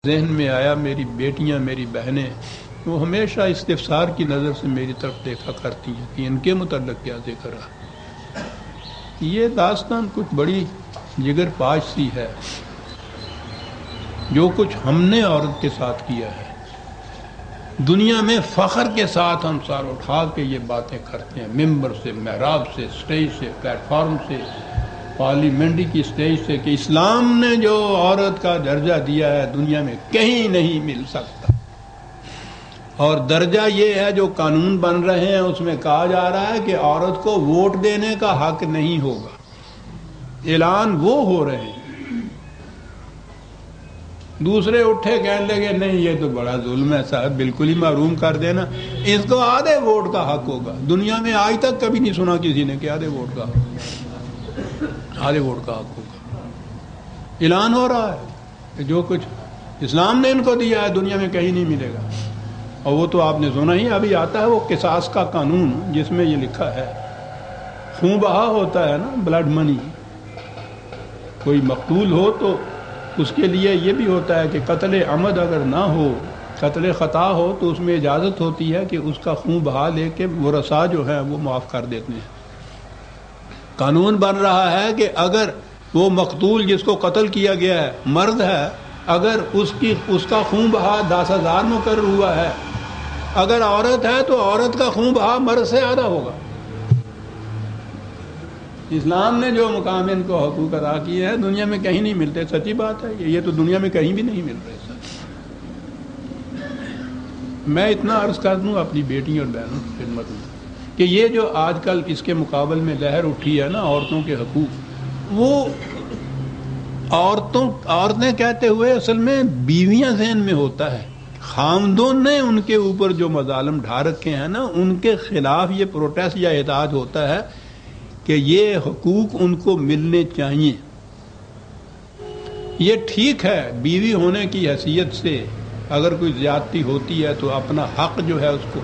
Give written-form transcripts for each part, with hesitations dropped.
ذہن میں آیا میری بیٹیاں میری بہنیں وہ ہمیشہ استفسار کی نظر سے میری طرف دیکھا کرتی ہیں کہ ان کے متعلق کیا ذکر ہے۔ یہ داستان کچھ بڑی جگر پاش سی ہے، جو کچھ ہم نے عورت کے ساتھ کیا ہے دنیا میں فخر کے ساتھ ہم سار اٹھا کے یہ باتیں کرتے ہیں، ممبر سے، محراب سے، اسٹیج سے، پلیٹ فارم سے، پارلیمنٹ کی اسٹیج سے، کہ اسلام نے جو عورت کا درجہ دیا ہے دنیا میں کہیں نہیں مل سکتا۔ اور درجہ یہ ہے جو قانون بن رہے ہیں اس میں کہا جا رہا ہے کہ عورت کو ووٹ دینے کا حق نہیں ہوگا۔ اعلان وہ ہو رہے ہیں، دوسرے اٹھے کہنے لگے نہیں یہ تو بڑا ظلم ہے صاحب، بالکل ہی محروم کر دینا، اس کو آدھے ووٹ کا حق ہوگا۔ دنیا میں آج تک کبھی نہیں سنا کسی نے کہ آدھے ووٹ کا آدھے ووٹ کا حق ہوگا۔ اعلان ہو رہا ہے کہ جو کچھ اسلام نے ان کو دیا ہے دنیا میں کہیں نہیں ملے گا۔ اور وہ تو آپ نے سنا ہی، ابھی آتا ہے وہ قصاص کا قانون جس میں یہ لکھا ہے خون بہا ہوتا ہے نا، بلڈ منی، کوئی مقتول ہو تو اس کے لیے یہ بھی ہوتا ہے کہ قتل عمد اگر نہ ہو، قتل خطا ہو تو اس میں اجازت ہوتی ہے کہ اس کا خون بہا لے کے ورثاء جو ہے وہ معاف کر دیتے ہیں۔ قانون بن رہا ہے کہ اگر وہ مقتول جس کو قتل کیا گیا ہے مرد ہے، اگر اس کا خون بہا 10,000 مقرر ہوا ہے، اگر عورت ہے تو عورت کا خون بہا مرد سے آدھا ہوگا۔ اسلام نے جو مقام ان کو حقوق ادا کیے ہیں دنیا میں کہیں نہیں ملتے، سچی بات ہے، یہ تو دنیا میں کہیں بھی نہیں مل رہے سر۔ میں اتنا عرض کر دوں اپنی بیٹیوں اور بہنوں کی خدمت میں کہ یہ جو آج کل اس کے مقابل میں لہر اٹھی ہے نا عورتوں کے حقوق، وہ عورتیں کہتے ہوئے اصل میں بیویاں ذہن میں ہوتا ہے، خاندوں نے ان کے اوپر جو مظالم ڈھا رکھے ہیں نا ان کے خلاف یہ پروٹیسٹ یا احتجاج ہوتا ہے کہ یہ حقوق ان کو ملنے چاہیے۔ یہ ٹھیک ہے بیوی ہونے کی حیثیت سے اگر کوئی زیادتی ہوتی ہے تو اپنا حق جو ہے اس کو،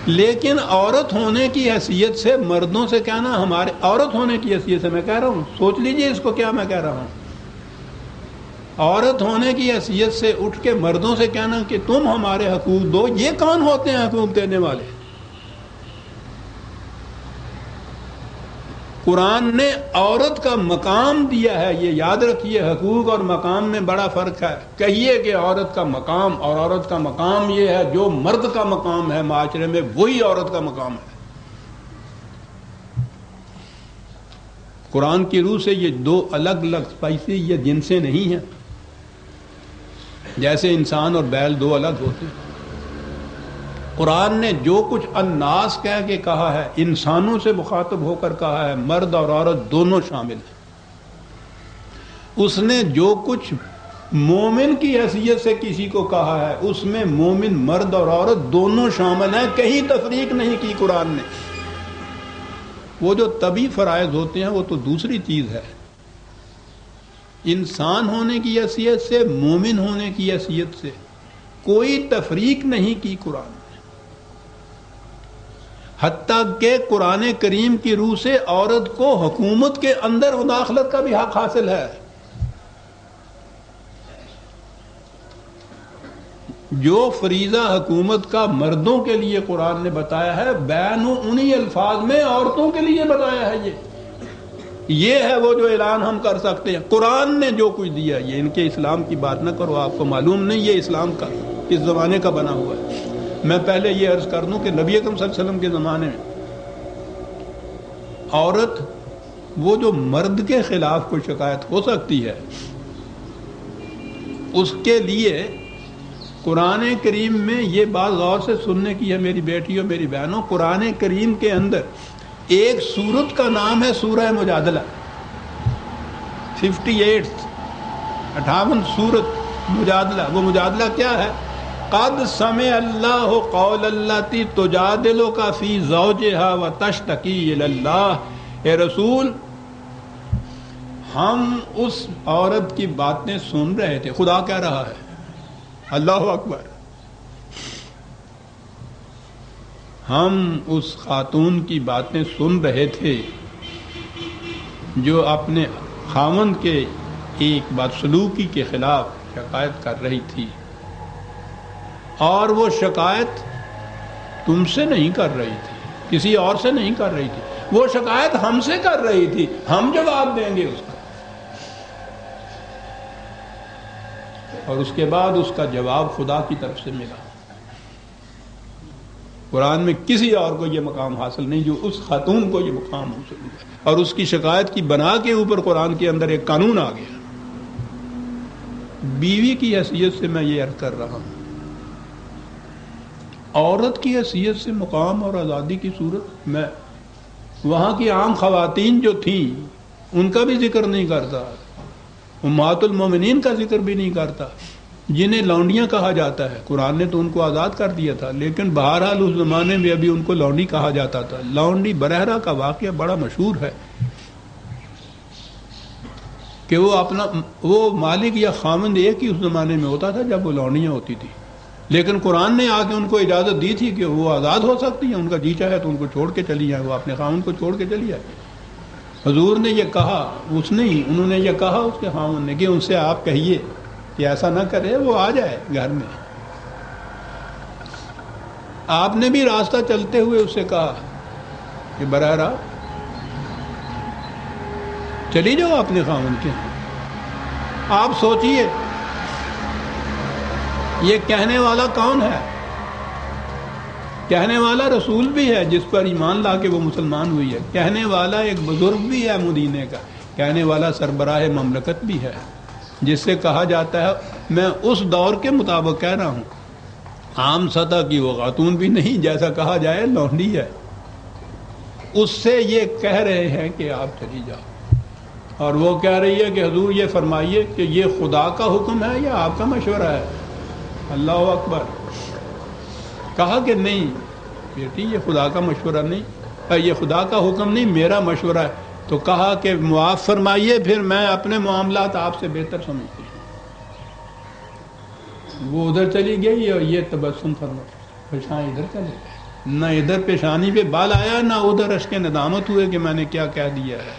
لیکن عورت ہونے کی حیثیت سے مردوں سے کہنا، ہمارے عورت ہونے کی حیثیت سے میں کہہ رہا ہوں، سوچ لیجئے اس کو کیا میں کہہ رہا ہوں، عورت ہونے کی حیثیت سے اٹھ کے مردوں سے کہنا کہ تم ہمارے حقوق دو، یہ کون ہوتے ہیں حقوق دینے والے؟ قرآن نے عورت کا مقام دیا ہے، یہ یاد رکھیے، حقوق اور مقام میں بڑا فرق ہے۔ کہیے کہ عورت کا مقام، اور عورت کا مقام یہ ہے جو مرد کا مقام ہے معاشرے میں وہی عورت کا مقام ہے۔ قرآن کی روح سے یہ دو الگ الگ اسپائسی یہ جنسیں نہیں ہیں، جیسے انسان اور بیل دو الگ ہوتے ہیں۔ قرآن نے جو کچھ الناس کہہ کے کہا ہے، انسانوں سے مخاطب ہو کر کہا ہے، مرد اور عورت دونوں شامل ہیں۔ اس نے جو کچھ مومن کی حیثیت سے کسی کو کہا ہے اس میں مومن مرد اور عورت دونوں شامل ہیں، کہیں تفریق نہیں کی قرآن نے۔ وہ جو طبی فرائض ہوتے ہیں وہ تو دوسری چیز ہے، انسان ہونے کی حیثیت سے، مومن ہونے کی حیثیت سے کوئی تفریق نہیں کی قرآن نے۔ حتیٰ کہ قرآن کریم کی روح سے عورت کو حکومت کے اندر مداخلت کا بھی حق حاصل ہے۔ جو فریضہ حکومت کا مردوں کے لیے قرآن نے بتایا ہے، بیان انہی الفاظ میں عورتوں کے لیے بتایا ہے۔ یہ ہے وہ جو اعلان ہم کر سکتے ہیں، قرآن نے جو کچھ دیا۔ یہ ان کے اسلام کی بات نہ کرو، آپ کو معلوم نہیں یہ اسلام کا کس زمانے کا بنا ہوا ہے۔ میں پہلے یہ عرض کر دوں کہ نبی اکرم صلی اللہ علیہ وسلم کے زمانے میں عورت وہ جو مرد کے خلاف کوئی شکایت ہو سکتی ہے اس کے لیے قرآن کریم میں یہ بات غور سے سننے کی ہے میری بیٹیوں میری بہنوں۔ قرآن کریم کے اندر ایک سورت کا نام ہے سورہ مجادلہ، 58 سورت مجادلہ۔ وہ مجادلہ کیا ہے؟ قد سمع اللہ قول التی تجادلک فی زوجہا وتشتکی الی اللہ۔ اے رسول، ہم اس عورت کی باتیں سن رہے تھے، خدا کہہ رہا ہے، اللہ اکبر، ہم اس خاتون کی باتیں سن رہے تھے جو اپنے خاوند کے ایک بدسلوکی کے خلاف شکایت کر رہی تھی، اور وہ شکایت تم سے نہیں کر رہی تھی، کسی اور سے نہیں کر رہی تھی، وہ شکایت ہم سے کر رہی تھی، ہم جواب دیں گے اس کا۔ اور اس کے بعد اس کا جواب خدا کی طرف سے ملا۔ قرآن میں کسی اور کو یہ مقام حاصل نہیں جو اس خاتون کو یہ مقام حاصل ہوا، اور اس کی شکایت کی بنا کے اوپر قرآن کے اندر ایک قانون آ گیا۔ بیوی کی حیثیت سے میں یہ عرض کر رہا ہوں، عورت کی حیثیت سے مقام اور آزادی کی صورت میں وہاں کی عام خواتین جو تھیں ان کا بھی ذکر نہیں کرتا، امہات المومنین کا ذکر بھی نہیں کرتا، جنہیں لونڈیاں کہا جاتا ہے۔ قرآن نے تو ان کو آزاد کر دیا تھا، لیکن بہرحال اس زمانے میں ابھی ان کو لونڈی کہا جاتا تھا۔ لونڈی برہرہ کا واقعہ بڑا مشہور ہے کہ وہ مالک یا خامند ایک ہی اس زمانے میں ہوتا تھا جب وہ لونڈیاں ہوتی تھی، لیکن قرآن نے آ کے ان کو اجازت دی تھی کہ وہ آزاد ہو سکتی ہیں، ان کا جی چاہے تو ان کو چھوڑ کے چلی جائیں، وہ اپنے خامند کو چھوڑ کے چلی جائے۔ حضور نے یہ کہا، انہوں نے یہ کہا اس کے خامند نے کہ ان سے آپ کہیے کہ ایسا نہ کرے، وہ آ جائے گھر میں۔ آپ نے بھی راستہ چلتے ہوئے اس سے کہا کہ براہ راست چلی جاؤ اپنے خامند کے۔ آپ سوچئے یہ کہنے والا کون ہے؟ کہنے والا رسول بھی ہے جس پر ایمان لا کے وہ مسلمان ہوئی ہے، کہنے والا ایک بزرگ بھی ہے مدینے کا، کہنے والا سربراہ مملکت بھی ہے، جس سے کہا جاتا ہے، میں اس دور کے مطابق کہہ رہا ہوں، عام سطح کی وہ خاتون بھی نہیں، جیسا کہا جائے لونڈی ہے، اس سے یہ کہہ رہے ہیں کہ آپ چلی جاؤ، اور وہ کہہ رہی ہے کہ حضور یہ فرمائیے کہ یہ خدا کا حکم ہے یا آپ کا مشورہ ہے؟ اللہ اکبر۔ کہا کہ نہیں بیٹی، یہ خدا کا مشورہ نہیں، یہ خدا کا حکم نہیں، میرا مشورہ ہے۔ تو کہا کہ معاف فرمائیے، پھر میں اپنے معاملات آپ سے بہتر سمجھتی ہوں۔ وہ ادھر چلی گئی اور یہ تبسم فرما پیشانی ادھر چلے گئے، نہ ادھر پیشانی پہ بال آیا، نہ ادھر اشک ندامت ہوئے کہ میں نے کیا کہہ دیا ہے۔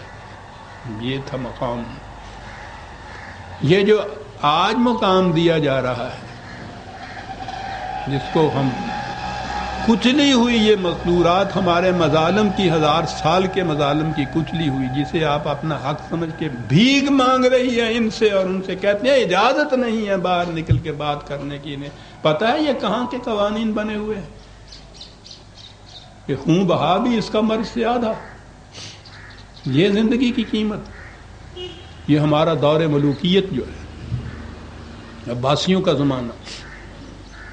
یہ تھا مقام۔ یہ جو آج مقام دیا جا رہا ہے، جس کو ہم کچلی ہوئی، یہ مقدورات ہمارے مظالم کی، 1000 سال کے مظالم کی کچلی ہوئی، جسے آپ اپنا حق سمجھ کے بھیک مانگ رہی ہیں ان سے، اور ان سے کہتے ہیں اجازت نہیں ہے باہر نکل کے بات کرنے کی۔ انہیں پتہ ہے یہ کہاں کے قوانین بنے ہوئے ہیں کہ خون بہا بھی اس کا مرض سے آدھا۔ یہ زندگی کی قیمت، یہ ہمارا دور ملوکیت جو ہے، عباسیوں کا زمانہ،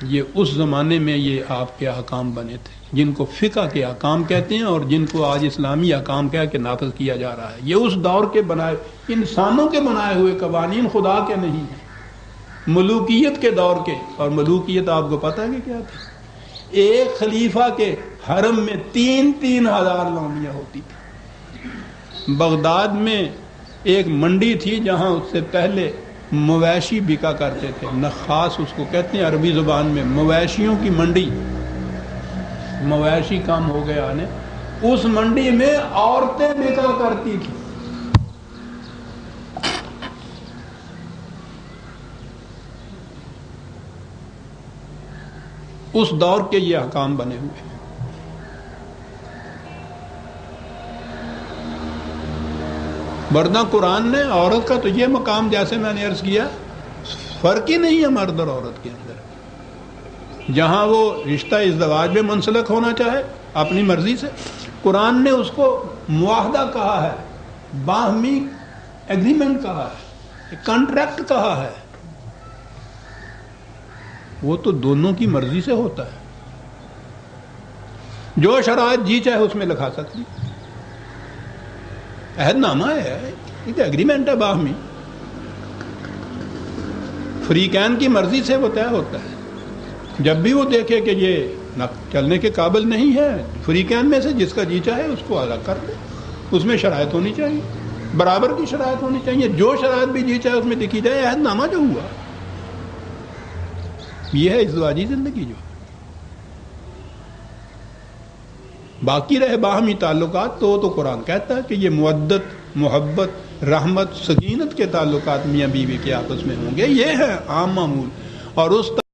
یہ اس زمانے میں یہ آپ کے احکام بنے تھے، جن کو فقہ کے احکام کہتے ہیں اور جن کو آج اسلامی احکام کہہ کے نافذ کیا جا رہا ہے۔ یہ اس دور کے بنائے، انسانوں کے بنائے ہوئے قوانین، خدا کے نہیں ہیں، ملوکیت کے دور کے۔ اور ملوکیت آپ کو پتہ ہے کہ کیا تھی؟ ایک خلیفہ کے حرم میں 3-3 ہزار لونڈیاں ہوتی تھی۔ بغداد میں ایک منڈی تھی جہاں اس سے پہلے مویشی بکا کرتے تھے، نخاس اس کو کہتے ہیں عربی زبان میں، مویشیوں کی منڈی، مویشی کم ہو گیا نے، اس منڈی میں عورتیں بکا کرتی تھی۔ اس دور کے یہ احکام بنے ہوئے۔ ورنہ قرآن نے عورت کا تو یہ مقام، جیسے میں نے عرض کیا، فرق ہی نہیں ہے مرد اور عورت کے اندر۔ جہاں وہ رشتہ ازدواج میں منسلک ہونا چاہے اپنی مرضی سے، قرآن نے اس کو معاہدہ کہا ہے، باہمی ایگریمنٹ کہا ہے، کانٹریکٹ کہا ہے، وہ تو دونوں کی مرضی سے ہوتا ہے۔ جو شرائط جی چاہے اس میں لکھا سکتی، عہد نامہ ہے، ایک ایگریمنٹ ہے باہمی، فریقین کی مرضی سے وہ طے ہوتا ہے۔ جب بھی وہ دیکھے کہ یہ چلنے کے قابل نہیں ہے، فریقین میں سے جس کا جی چاہے اس کو الگ کر دے۔ اس میں شرائط ہونی چاہیے، برابر کی شرائط ہونی چاہیے، جو شرائط بھی جی چاہے اس میں لکھی جائے، عہد نامہ جو ہوا۔ یہ ہے ازدواجی زندگی جو ہے۔ باقی رہے باہمی تعلقات تو قرآن کہتا ہے کہ یہ مودت، محبت، رحمت، سکینت کے تعلقات میاں بیوی کے آپس میں ہوں گے. یہ ہے عام معمول. اور اس